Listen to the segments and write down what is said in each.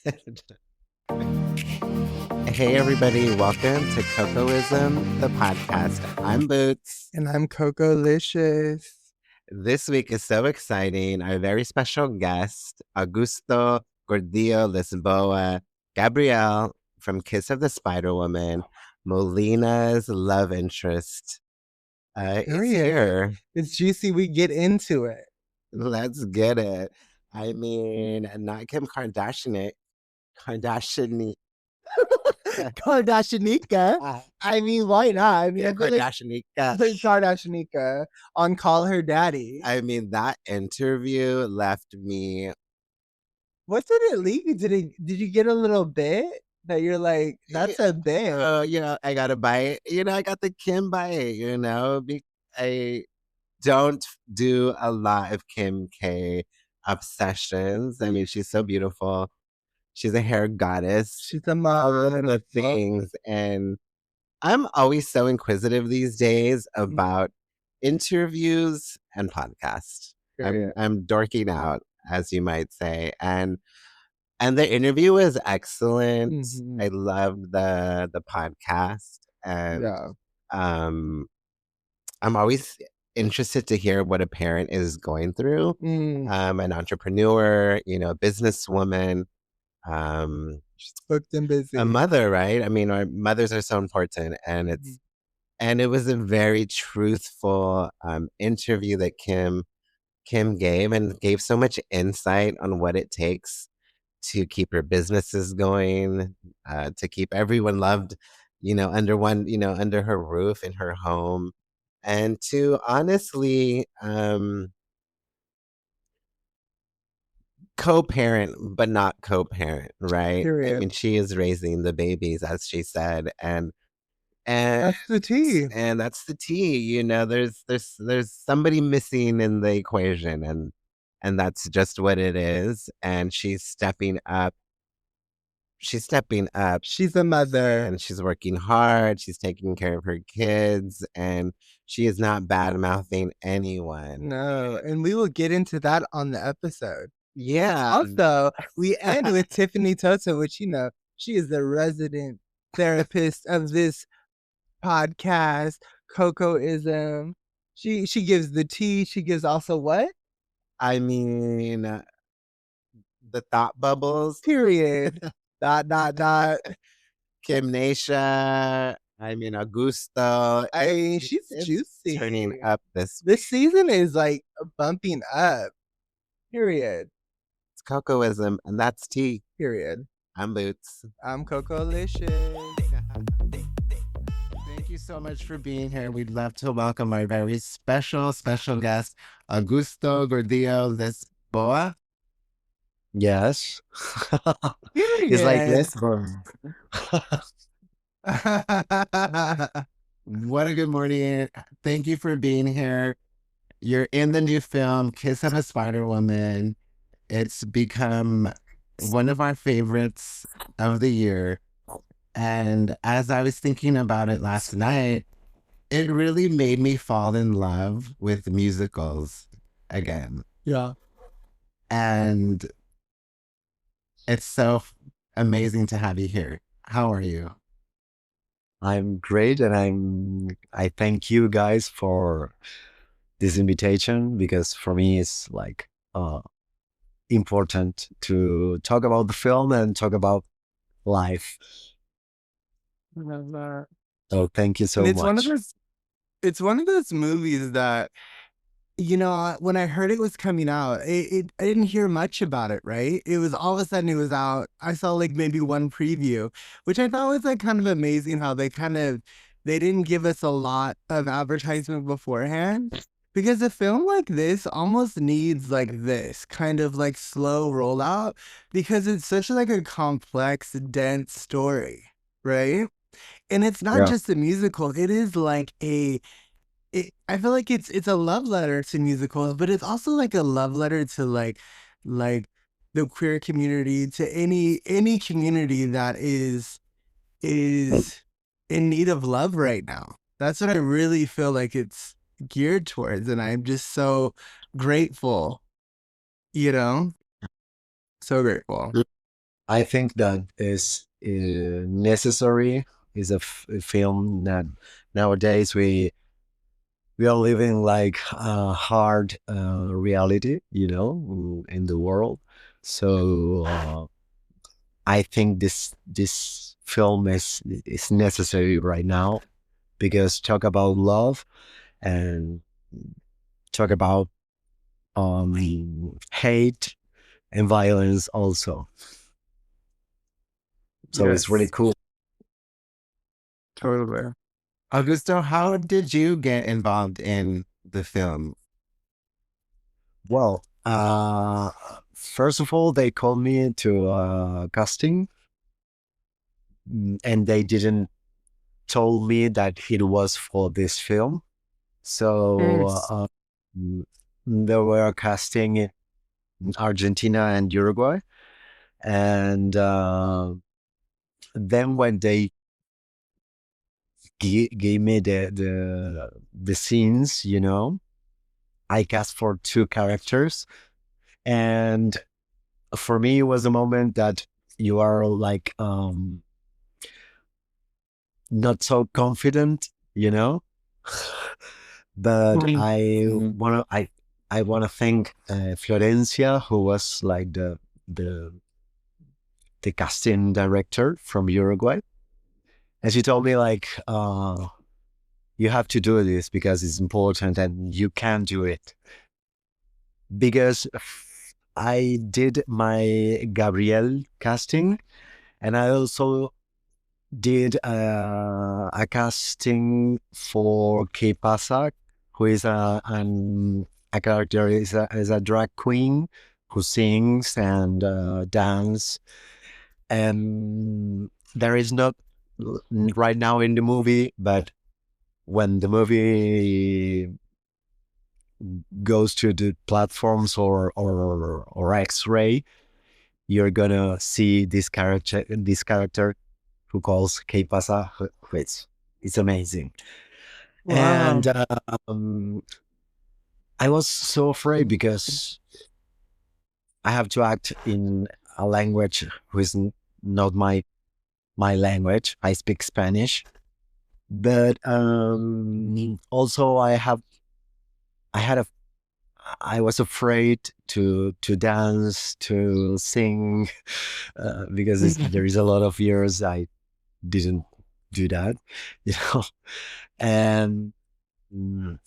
Hey, everybody, welcome to Cocoism, the podcast. I'm Boots. And I'm Cocolicious. This week is so exciting. Our very special guest, Augusto Gordillo Lisboa, Gabrielle from Kiss of the Spider Woman, Molina's love interest, is here. It's juicy. We get into it. Let's get it. I mean, not Kim Kardashian, Kardashianika. I mean, why not? I mean, I feel like Kardashianica. Kardashianika on Call Her Daddy. I mean, that interview left me. What did it leak? Did you get a little bit that you're like, that's a bit? I got a bite. I got the Kim bite. I don't do a lot of Kim K obsessions. I mean, she's so beautiful. She's a hair goddess. She's a mom. The things, and I'm always so inquisitive these days about interviews and podcasts. I'm dorking out, as you might say, and the interview was excellent. Mhm. I loved the podcast, and Yeah. I'm always interested to hear what a parent is going through. An entrepreneur, a businesswoman, She's booked and busy. a mother, right? I mean, our mothers are so important, and it was a very truthful interview that Kim gave, and gave so much insight on what it takes to keep her businesses going, to keep everyone loved, under her roof in her home, and to honestly co-parent, but not co-parent, right? Period. I mean, she is raising the babies, as she said, and That's the tea. and that's the tea. There's somebody missing in the equation, and that's just what it is. And she's stepping up. She's stepping up, She's a mother. and she's working hard. She's taking care of her kids, and she is not bad mouthing anyone. No, and we will get into that on the episode. Yeah. Also, we end with Tiffany Totah, which, she is the resident therapist of this podcast, Cocoism. She gives the tea. She gives also what? I mean, the thought bubbles. Period. dot, dot, dot. Kim Nasha. I mean, Augusto. I mean, she's It's juicy. turning up this season is like bumping up. Period. It's Cocoism, and that's tea. Period. I'm Boots. I'm Cocolicious. Thank you so much for being here. We'd love to welcome our very special guest, Augusto Gordillo Lisboa. Yes. Period. It's like Lisbon. What a good morning. Thank you for being here. You're in the new film, Kiss of a Spider Woman. It's become one of our favorites of the year. And as I was thinking about it last night, it really made me fall in love with musicals again. Yeah. And it's so amazing to have you here. How are you? I'm great, and I thank you guys for this invitation, because for me it's like important to talk about the film and talk about life. So thank you so And much. It's one of those movies that, when I heard it was coming out, I didn't hear much about it, right? It was all of a sudden it was out. I saw like maybe one preview, which I thought was like kind of amazing how they didn't give us a lot of advertisement beforehand. Because a film like this almost needs like this kind of like slow rollout, because it's such like a complex, dense story, right? And it's not Yeah. just a musical. It is like I feel like it's a love letter to musicals, but it's also like a love letter to like the queer community, to any community that is in need of love right now. That's what I really feel like it's geared towards, and I'm just so grateful, so grateful. I think that is necessary. Is a film that nowadays we are living like a hard reality, in the world. So I think this film is necessary right now because talk about love and talk about hate and violence also. So it's really Yes, cool. totally. Augusto, how did you get involved in the film? Well, first of all, they called me to casting, and they didn't told me that it was for this film. Mm. So mm, they were casting in Argentina and Uruguay, and then when they gave me the scenes, I cast for two characters, and for me, it was a moment that you are like not so confident, but Mm. I wanna thank Florencia, who was like the the casting director from Uruguay, and she told me like, you have to do this because it's important and you can do it. Because I did my Gabriel casting, and I also did a casting for K Pasa, who is a character, is a drag queen who sings and dance. And there is not right now in the movie, but when the movie goes to the platforms or X-ray, you're gonna see this character who calls K Pasa, who it's amazing. And Wow. I was so afraid because I have to act in a language who is not my language. I speak Spanish, but also I had a I was afraid to dance, to sing, because there is a lot of years I didn't do that, you know. And mm,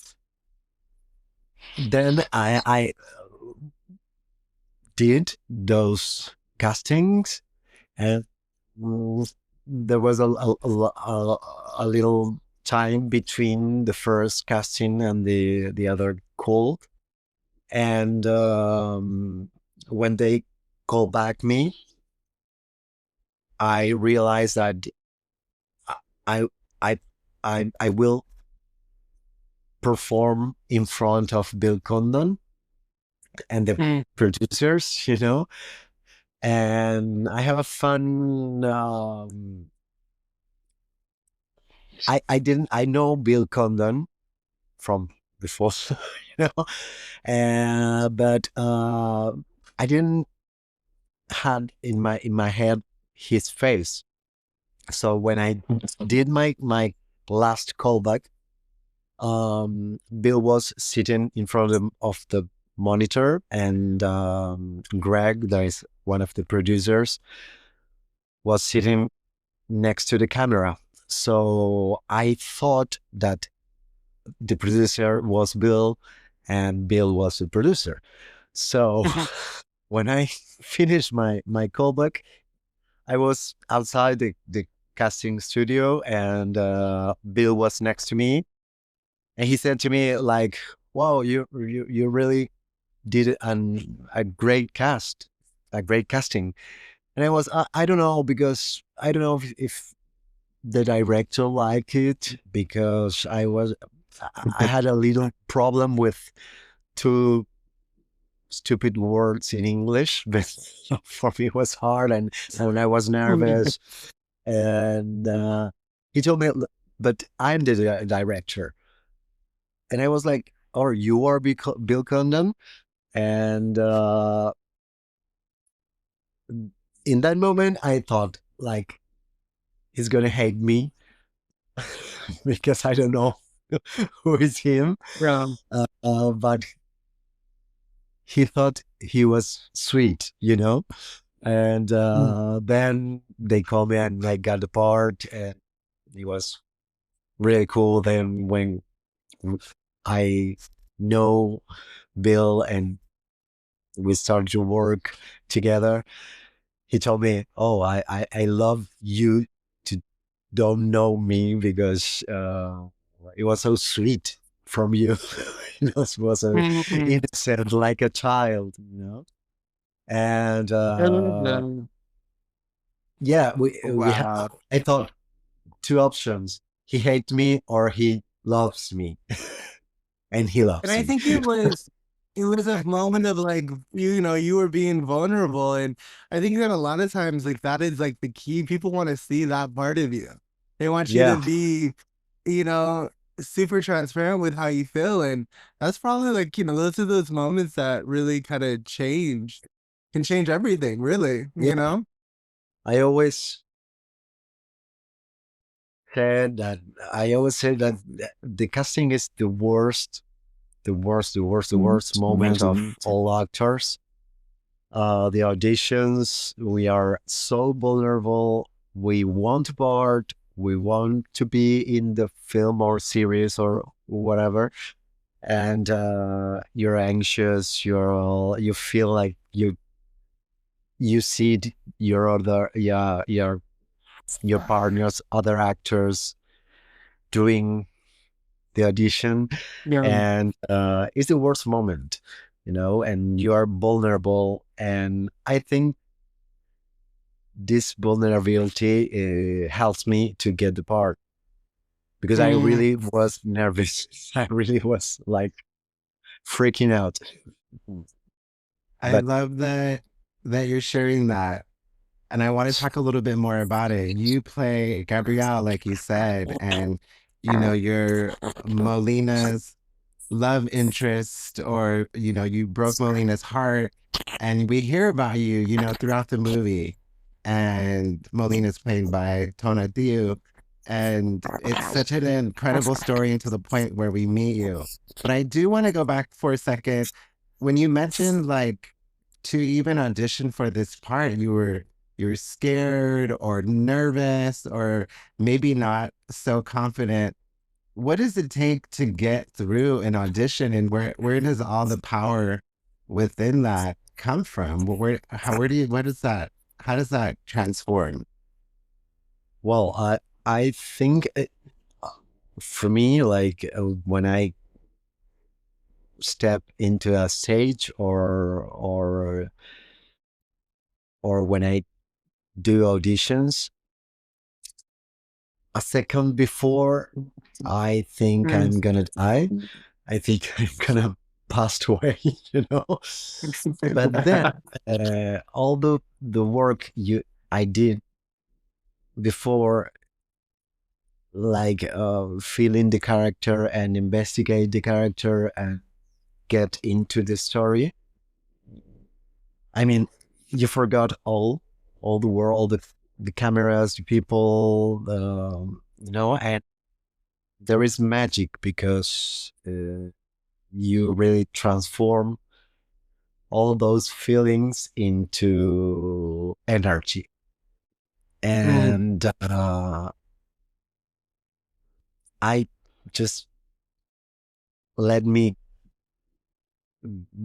then I did those castings, and there was a little time between the first casting and the other call. And when they called back me, I realized that I I I will perform in front of Bill Condon and the Mm. producers, and I have a fun. I know Bill Condon from before, you know, but I didn't had in my head his face. So when I did my last callback, Bill was sitting in front of the monitor, and Greg, that is one of the producers, was sitting next to the camera. So I thought that the producer was Bill and Bill was the producer. So when I finished my callback, I was outside the casting studio, and Bill was next to me, and he said to me like, "Wow, you really did a great a great casting." And I don't know, because I don't know if the director liked it, because I had a little problem with two stupid words in English, but for me it was hard, and I was nervous. And he told me, but I'm the director. And I was like, oh, you are Bill Condon? And in that moment, I thought like he's gonna hate me because I don't know who is him. Yeah. But he thought he was sweet, you know. And Mm. then they called me and I got the part, and it was really cool. Then when I know Bill and we started to work together, he told me, "Oh, I love you to don't know me because it was so sweet from you. It was so Mhm. innocent, like a child, you know." And I love that. yeah, we had. Wow. I thought two options: he hates me or he loves me, and he And loves I me. think it was a moment of like, you were being vulnerable. And I think that a lot of times like that is like the key. People want to see that part of you. They want you to Yeah, be, you know, super transparent with how you feel. And that's probably like, those are those moments that really kind of can change everything, really, you yeah. know? I always said that. I always say that the casting is the worst moment of all actors. The auditions, we are so vulnerable. We want a part. We want to be in the film or series or whatever. And you're anxious. You feel like you see your other, yeah, your partners, other actors doing the audition, Yeah. and it's the worst moment, you know, and you are vulnerable. And I think this vulnerability helps me to get the part because I Mm. really was nervous. I really was like freaking out. I But love that you're sharing that. And I want to talk a little bit more about it. You play Gabrielle, like you said, and you're Molina's love interest, or you broke Molina's heart. And we hear about you, throughout the movie. And Molina's played by Tonatiuh. And it's such an incredible story until the point where we meet you. But I do want to go back for a second. When you mentioned like to even audition for this part, you were scared or nervous or maybe not so confident. What does it take to get through an audition, and where does all the power within that come from? Where do you what is that how does that transform? well, I think for me, like when I step into a stage or when I do auditions, a second before, I think Mm. I'm gonna die. I think I'm gonna pass away, you know. But then, all the work I did before, like feeling the character and investigate the character and get into the story. I mean, you forgot all the world, the cameras, the people, and there is magic because you really transform all those feelings into energy. Mm. And I just let me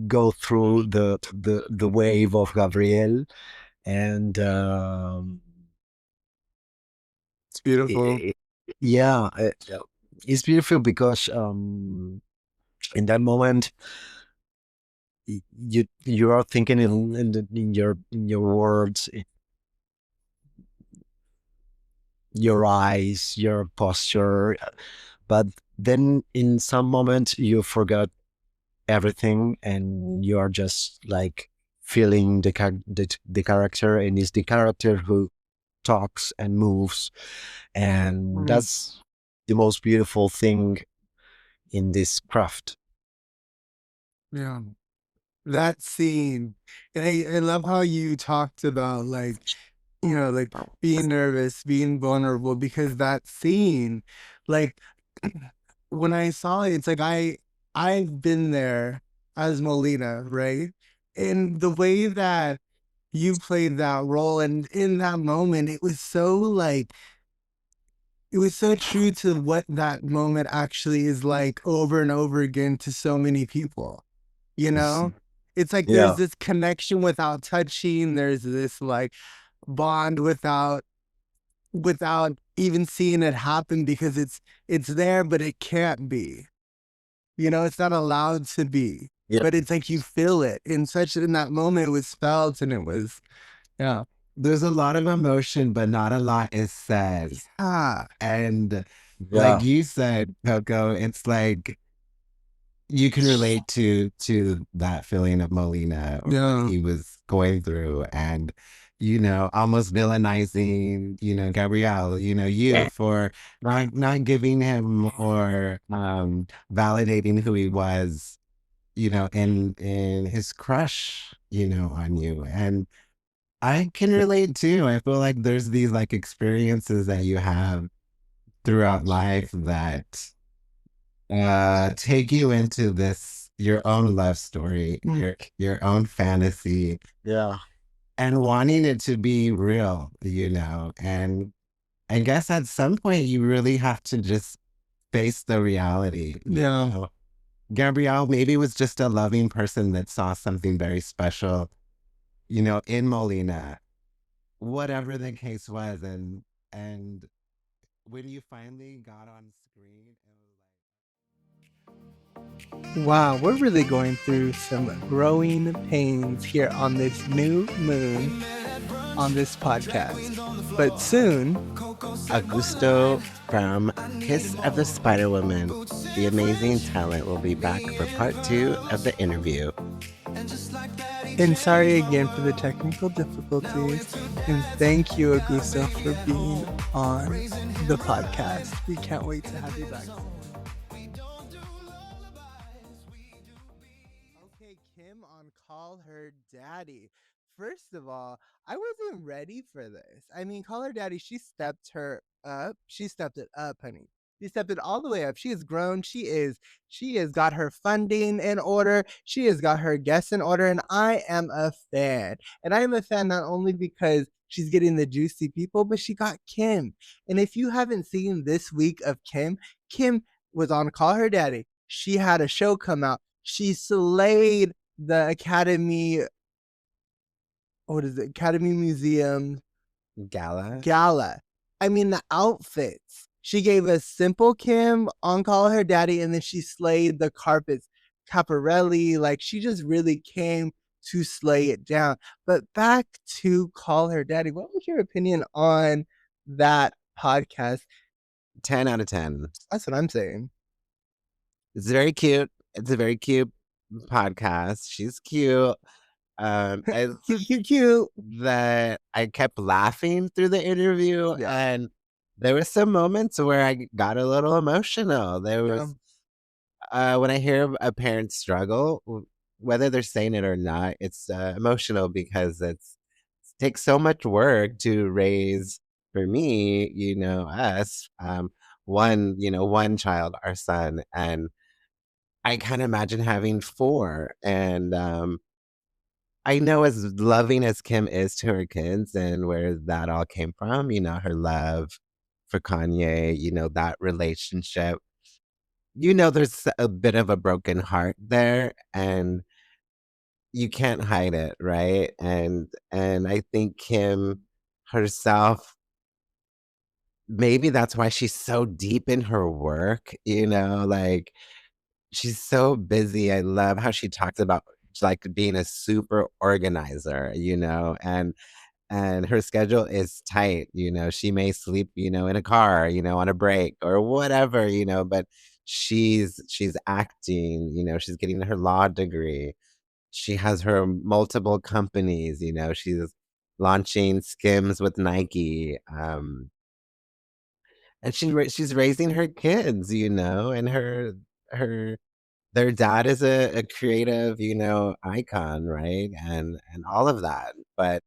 go through the wave of Gabriel, and It's beautiful. i- yeah, it's beautiful because in that moment you are thinking in your words, in your eyes, your posture, but then in some moment you forgot everything and you are just like feeling the character, and it's the character who talks and moves, and Mm. that's the most beautiful thing in this craft. Yeah. That scene. And I love how you talked about like, like being nervous, being vulnerable, because that scene, like when I saw it, it's like I've been there as Molina, right? And the way that you played that role and in that moment, it was so true to what that moment actually is like over and over again to so many people, you know? It's like there's Yeah. this connection without touching, there's this like bond without even seeing it happen because it's there, but it can't be. It's not allowed to be. Yeah. But it's like you feel it in that moment it was felt and it was yeah. There's a lot of emotion, but not a lot is said. Ah, And like Yeah. you said, Coco, it's like you can relate to that feeling of Molina or what yeah. he was going through, and almost villainizing, Gabrielle, you for not giving him or validating who he was, in his crush, on you. And I can relate too. I feel like there's these like experiences that you have throughout life that take you into this your own love story, your own fantasy, Yeah. and wanting it to be real, and I guess at some point you really have to just face the reality. Yeah. Gabrielle maybe was just a loving person that saw something very special, in Molina, whatever the case was. And when you finally got on screen, it was Wow, we're really going through some growing pains here on this new moon on this podcast. But soon, Augusto from Kiss of the Spider Woman, the amazing talent, will be back for part 2 of the interview. and sorry again for the technical difficulties, and thank you, Augusto, for being on the podcast. We can't wait to have you back. Okay, Kim on Call Her Daddy. First of all, I wasn't ready for this. I mean, Call Her Daddy, she stepped her up. She stepped it up, honey. She stepped it all the way up. She has grown. She has got her funding in order. She has got her guests in order. And I am a fan. And I am a fan not only because she's getting the juicy people, but she got Kim. And if you haven't seen this week of Kim, Kim was on Call Her Daddy. She had a show come out. She slayed the Academy, what is it? Academy Museum Gala. Gala. I mean, the outfits. She gave us Simple Kim on Call Her Daddy, and then she slayed the carpets. Caparelli, like she just really came to slay it down. But back to Call Her Daddy. What was your opinion on that podcast? 10 out of 10. That's what I'm saying. It's very cute. It's a very cute podcast. She's cute. Cute. That I kept laughing through the interview, Yeah. and there were some moments where I got a little emotional. There was when I hear a parent struggle, whether they're saying it or not, it's emotional because it takes so much work to raise, for me, us, one child, our son, and I can't imagine having 4. And I know as loving as Kim is to her kids and where that all came from, her love for Kanye, that relationship, there's a bit of a broken heart there, and you can't hide it, right? And I think Kim herself, maybe that's why she's so deep in her work, like she's so busy. I love how she talks about like being a super organizer, and her schedule is tight. She may sleep, in a car, on a break or whatever, but she's acting, she's getting her law degree. She has her multiple companies, she's launching Skims with Nike. And she's raising her kids, and her their dad is a creative, icon, right? And all of that. But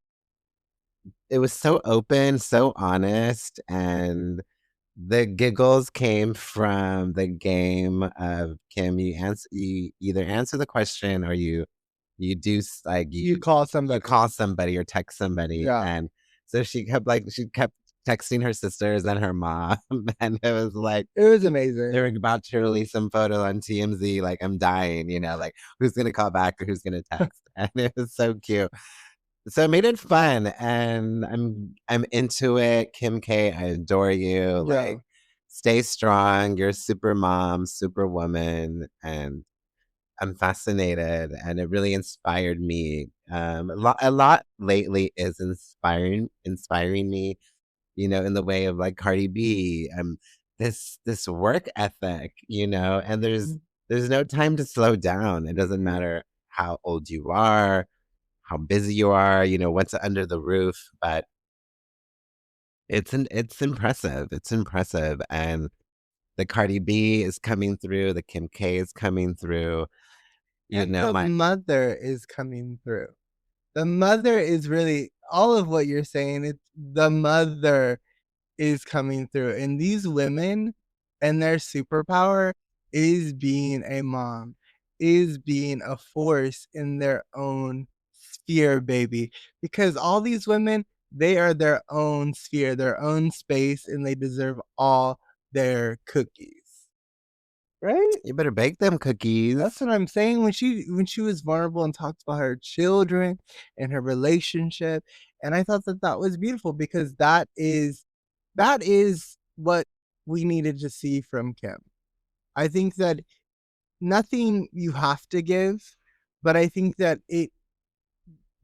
it was so open, so honest, and the giggles came from the game of Kim. You either answer the question or you do like You call you somebody. call somebody or text somebody, Yeah. and so she kept texting her sisters and her mom, and it was like It was they amazing. were about to release some photo on TMZ, like I'm dying, like who's gonna call back or who's gonna text, and it was so cute. So it made it fun, and I'm into it. Kim K, I adore you. Yeah. Like, stay strong. You're a super mom, super woman, and I'm fascinated. And it really inspired me. A lot lately is inspiring me. In the way of like Cardi B. This work ethic. And there's no time to slow down. It doesn't matter how old you are, how busy you are, what's under the roof, but it's impressive. It's impressive. And the Cardi B is coming through, the Kim K is coming through, And the mother is coming through. The mother is really all of what you're saying. It's the mother is coming through. And these women and their superpower is being a mom, is being a force in their own sphere, baby. Because all these women, they are their own sphere, their own space, and they deserve all their cookies. Right? You better bake them cookies. That's what I'm saying. When she was vulnerable and talked about her children and her relationship, and I thought that was beautiful because that is what we needed to see from Kim. I think that nothing you have to give, but I think that it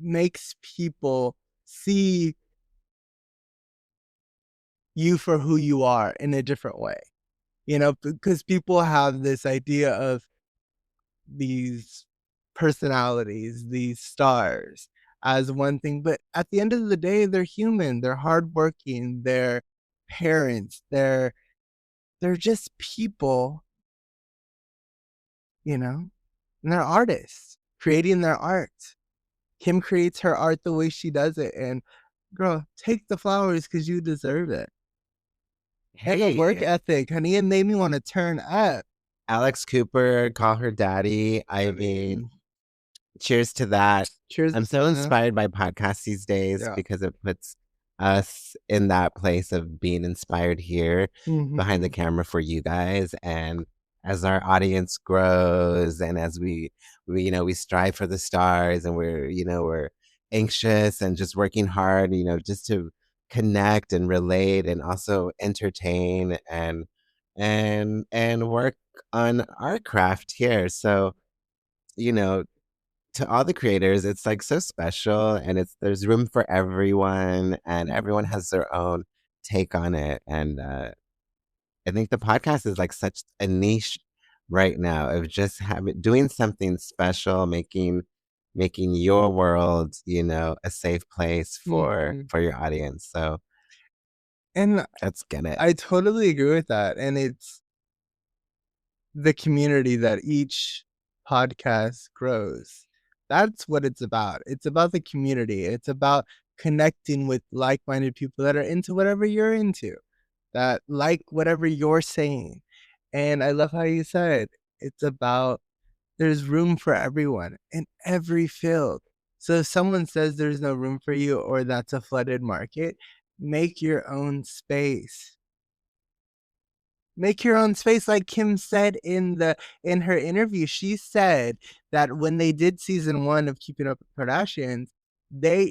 makes people see you for who you are in a different way. Because people have this idea of these personalities, these stars as one thing, but at the end of the day, they're human, they're hardworking, they're parents, they're just people, and they're artists creating their art. Kim creates her art the way she does it, and girl, take the flowers because you deserve it. And the work ethic, honey, it made me want to turn up. Alex Cooper, call her daddy. I mean, cheers to that. Cheers. I'm so inspired by podcasts these days because it puts us in that place of being inspired here behind the camera for you guys. And as our audience grows and as we strive for the stars and we're anxious and just working hard, just to connect and relate and also entertain and work on our craft here. So, to all the creators, it's like so special and there's room for everyone and everyone has their own take on it. And I think the podcast is like such a niche right now of just doing something special, making your world, a safe place for your audience. So and let's get it. I totally agree with that. And it's the community that each podcast grows. That's what it's about. It's about the community. It's about connecting with like-minded people that are into whatever you're into, that like whatever you're saying. And I love how you said it's about there's room for everyone in every field. So if someone says there's no room for you or that's a flooded market, make your own space. Make your own space, like Kim said in her interview. She said that when they did season 1 of Keeping Up with Kardashians,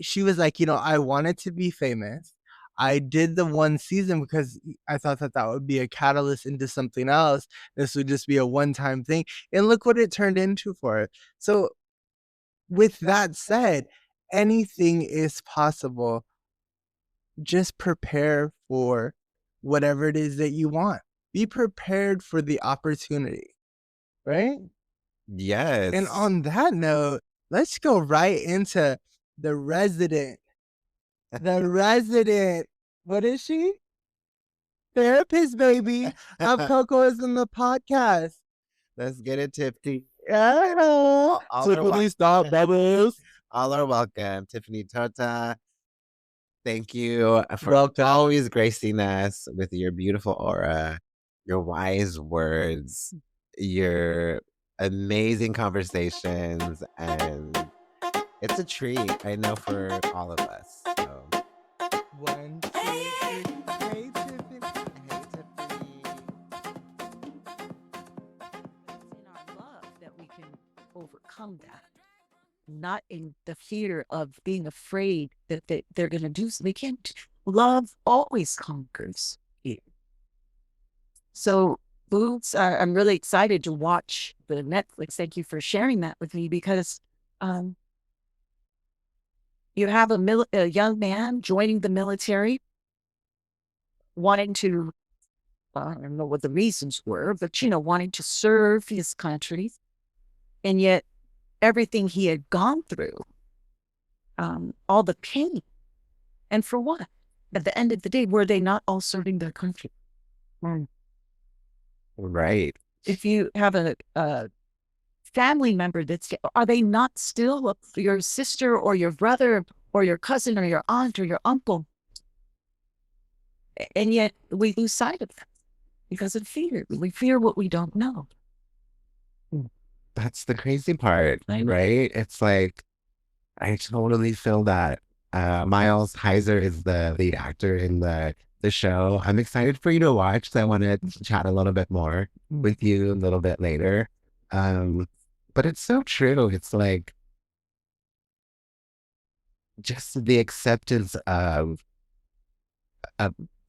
she was like, I wanted to be famous. I did the one season because I thought that would be a catalyst into something else. This would just be a one-time thing. And look what it turned into for her. So with that said, anything is possible. Just prepare for whatever it is that you want. Be prepared for the opportunity, right? Yes. And on that note, let's go right into the resident. The resident. What is she? Therapist, baby, of Cocoism, the podcast. Let's get it, Tiffany. All are Tiffany, stop, bubbles. all are welcome. Tiffany Totah, thank you for always gracing us with your beautiful aura, your wise words, your amazing conversations, and it's a treat, I know, for all of us. So. 1, 2, 3. Hey, Tiffany. Hey, Tiffany. It's in our love that we can overcome that. Not in the fear of being afraid that they're going to do something. They can't. Love always conquers fear. So, Boots, I'm really excited to watch the Netflix. Thank you for sharing that with me because you have a young man joining the military, wanting to, I don't know what the reasons were, but, wanting to serve his country. And yet everything he had gone through, all the pain. And for what? At the end of the day, were they not all serving their country? Right. If you have a family member are they not still your sister or your brother or your cousin or your aunt or your uncle? And yet we lose sight of them because of fear. We fear what we don't know. That's the crazy part, right? It's like, I totally feel that. Miles Heiser is the lead actor in the show. I'm excited for you to watch. So I want to chat a little bit more with you a little bit later. But it's so true. It's like just the acceptance of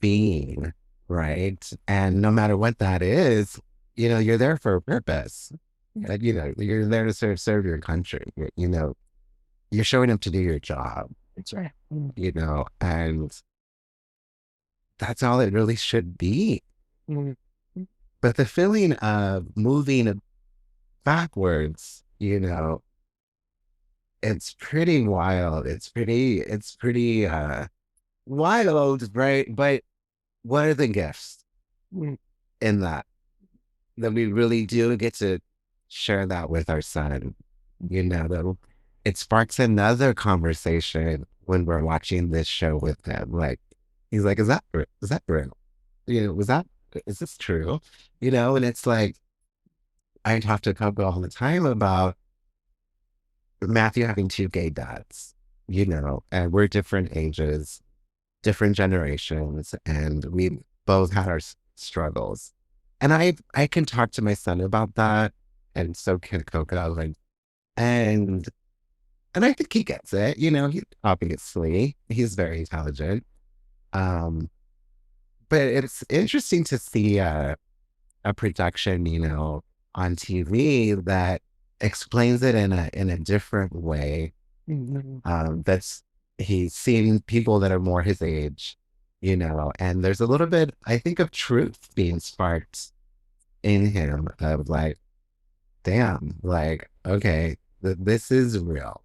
being, right? And no matter what that is, you're there for a purpose. Like, you're there to serve your country. You're showing up to do your job. That's right. And that's all it really should be. But the feeling of moving backwards, it's pretty wild. It's pretty wild, right? But what are the gifts in that we really do get to share that with our son? That it sparks another conversation when we're watching this show with him. Like, he's like, is that real? Is this true? And it's like, I talk to Coco all the time about Matthew having two gay dads, and we're different ages, different generations, and we both had our struggles. And I can talk to my son about that, and so can Coco, and I think he gets it. Obviously he's very intelligent. But it's interesting to see a production, on TV that explains it in a different way. That's he's seeing people that are more his age, and there's a little bit, I think, of truth being sparked in him of like, damn, like, okay, this is real.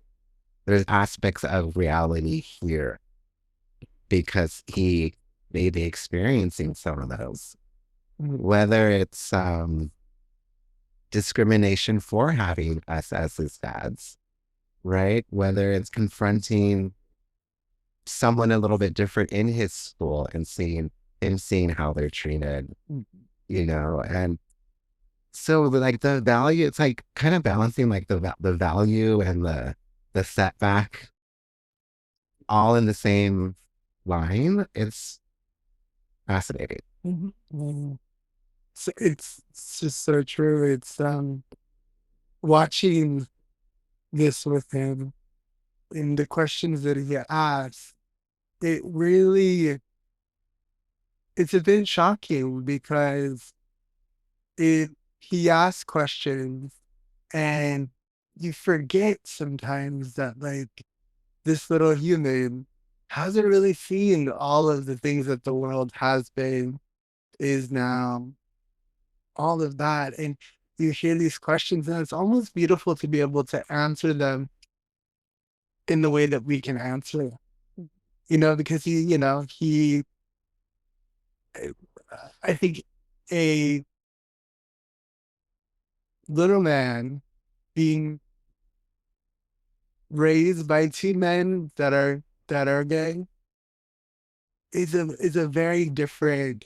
There's aspects of reality here because he may be experiencing some of those, whether it's discrimination for having us as his dads, right? Whether it's confronting someone a little bit different in his school and seeing how they're treated, and so like the value, it's like kind of balancing like the value and the setback all in the same line. It's fascinating. So it's just so true. It's watching this with him and the questions that he asks, it's a bit shocking because he asks questions and you forget sometimes that like this little human hasn't really seen all of the things that the world has been, is now, all of that. And you hear these questions and it's almost beautiful to be able to answer them in the way that we can answer them. Because I think little man being raised by two men that are gay is a very different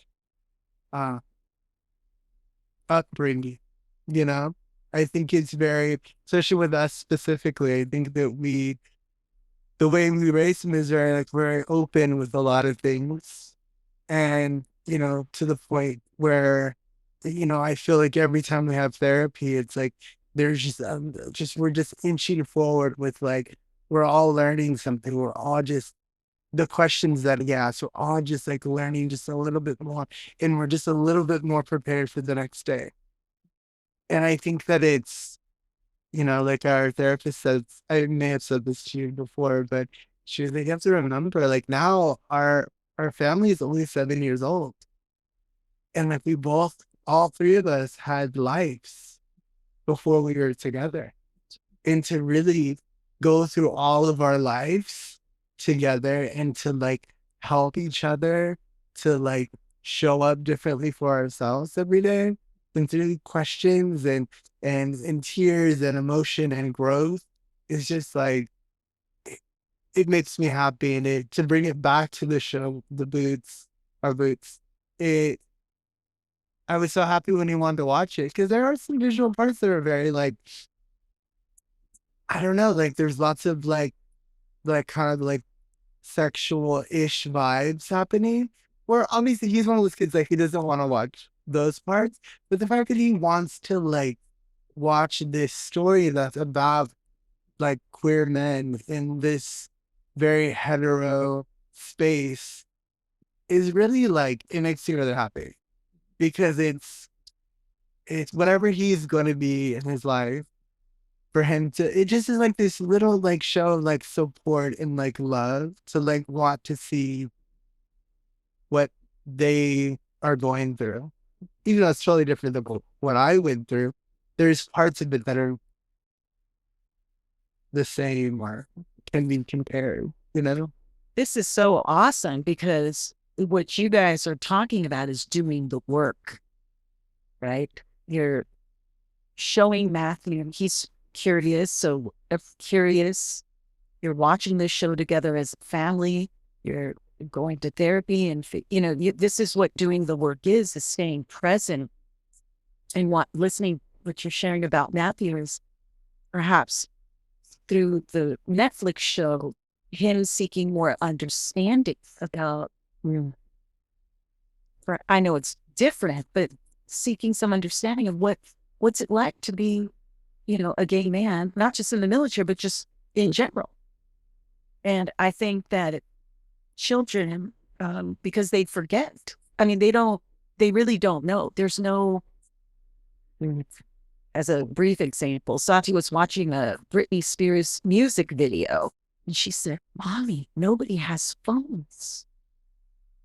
uh upbringing, you know? I think it's very, especially with us specifically, I think that the way we raise them is very, like, very open with a lot of things. And, to the point where, I feel like every time we have therapy, it's like, there's we're just inching forward with, like, we're all learning something. We're all just, the questions that he asked, we're all just like learning just a little bit more, and we're just a little bit more prepared for the next day. And I think that it's, like our therapist says, I may have said this to you before, but she was like, you have to remember, like, now our family is only 7 years old. And like, all three of us had lives before we were together. And to really go through all of our lives together and to like help each other to like show up differently for ourselves every day, and through questions and tears and emotion and growth is just like, it makes me happy. And to bring it back to the show, our boots, I was so happy when he wanted to watch it, because there are some visual parts that are very like, I don't know, like there's lots of like kind of like sexual-ish vibes happening, where obviously he's one of those kids, like, he doesn't want to watch those parts, but the fact that he wants to like watch this story that's about like queer men in this very hetero space is really like, it makes me really happy, because it's whatever he's going to be in his life, for him to, it just is like this little like show of like support and like love to like want to see what they are going through. Even though it's totally different than what I went through, there's parts of it that are the same or can be compared, This is so awesome, because what you guys are talking about is doing the work, right? You're showing Matthew, he's curious. So if curious, you're watching this show together as a family, you're going to therapy, and this is what doing the work is staying present and listening. What you're sharing about Matthew is perhaps through the Netflix show, him seeking more understanding about, I know it's different, but seeking some understanding of what's it like to be, a gay man, not just in the military, but just in general. And I think that children, because they forget, I mean, they really don't know. There's no, as a brief example, Sati was watching a Britney Spears music video, and she said, "Mommy, nobody has phones.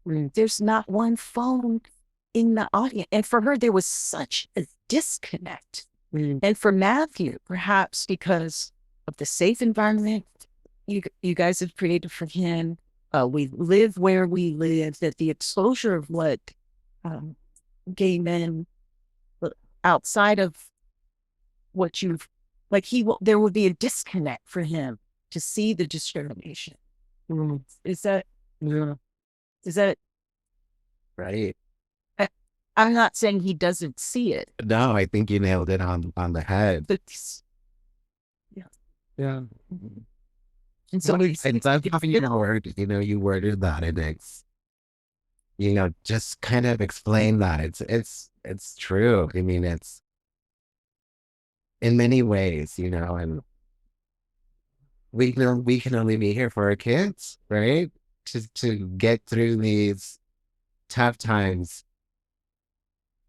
There's not one phone in the audience." And for her, there was such a disconnect. And for Matthew, perhaps because of the safe environment you guys have created for him, we live where we live, that the exposure of what gay men outside of what you've, like, there would be a disconnect for him to see the discrimination. Is that Right. I'm not saying he doesn't see it. No, I think you nailed it on the head. But Yeah. and so And that's how you worded that, and it's, just kind of explain that. It's true. I mean, it's in many ways, and we can only be here for our kids, right? To get through these tough times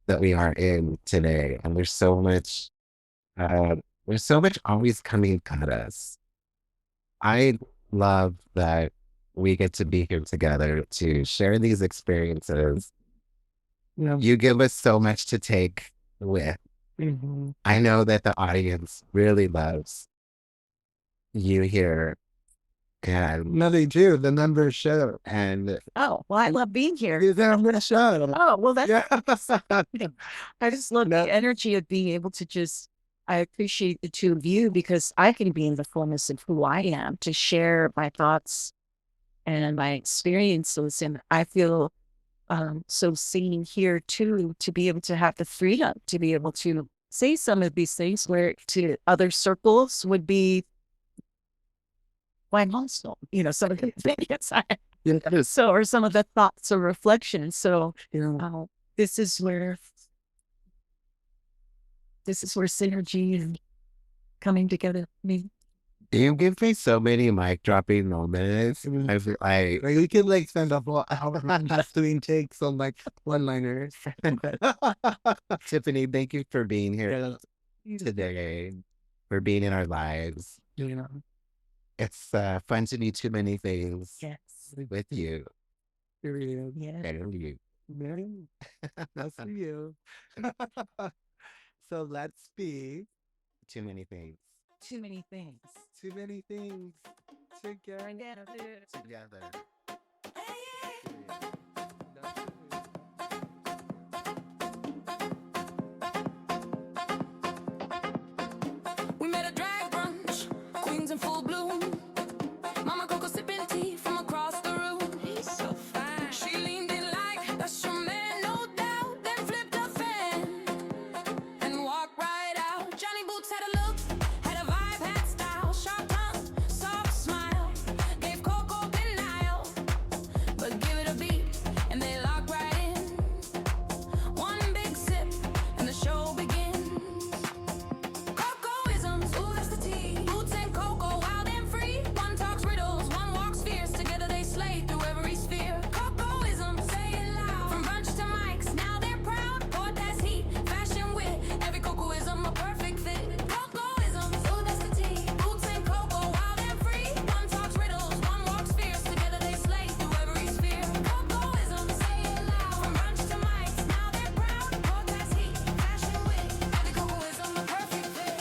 that we are in today. And there's so much always coming at us. I love that we get to be here together to share these experiences. You give us so much to take with. I know that the audience really loves you here. And No, they do. The numbers show. and well, I love being here. The numbers show. Oh, well, that's Yeah. I just love the energy of being able to just I appreciate the two of you because I can be in the fullness of who I am to share my thoughts and my experiences. And I feel so seen here too, to be able to have the freedom to be able to say some of these things where to other circles would be quite hostile, some of the things so, or some of the thoughts or reflections. So, this is where synergy and coming together. You give me so many mic dropping moments. I feel Like we could like spend a whole hour just doing takes on like one-liners. Tiffany, thank you for being here today, for being in our lives. It's fun to do too many things with you. Yeah. And you. That's for you. So let's be Too many things. Too many things. too many things together. Together. We made a drag brunch, queens in full bloom. Mama Coco sipping tea from across the room. He's so fine. She leaned in like that's your man, no doubt. Then flipped a fan and walked right out. Johnny Boots had a look, had a vibe, had style. Sharp tongue, soft smile. Gave Coco denial, but give it a beat and they locked right in. One big sip and the show begins. Cocoisms, ooh, that's the tea. Boots and cocoa, wild and free. One talks riddles, one walks fierce. Together they slay through every sphere. Cocoisms, say it loud. From brunch to mics, now they're proud. Pour that's heat, fashion wit. Every cocoism a perfect fit. Cocoisms, ooh, that's the tea. Boots and cocoa, wild and free. One talks riddles, one walks fierce. Together they slay through every sphere. Cocoisms, say it loud. From brunch to mics, now they're proud. Pour that's heat, fashion wit. Every cocoism a perfect fit.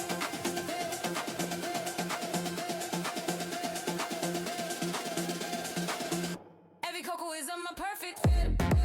Every cocoism a perfect fit.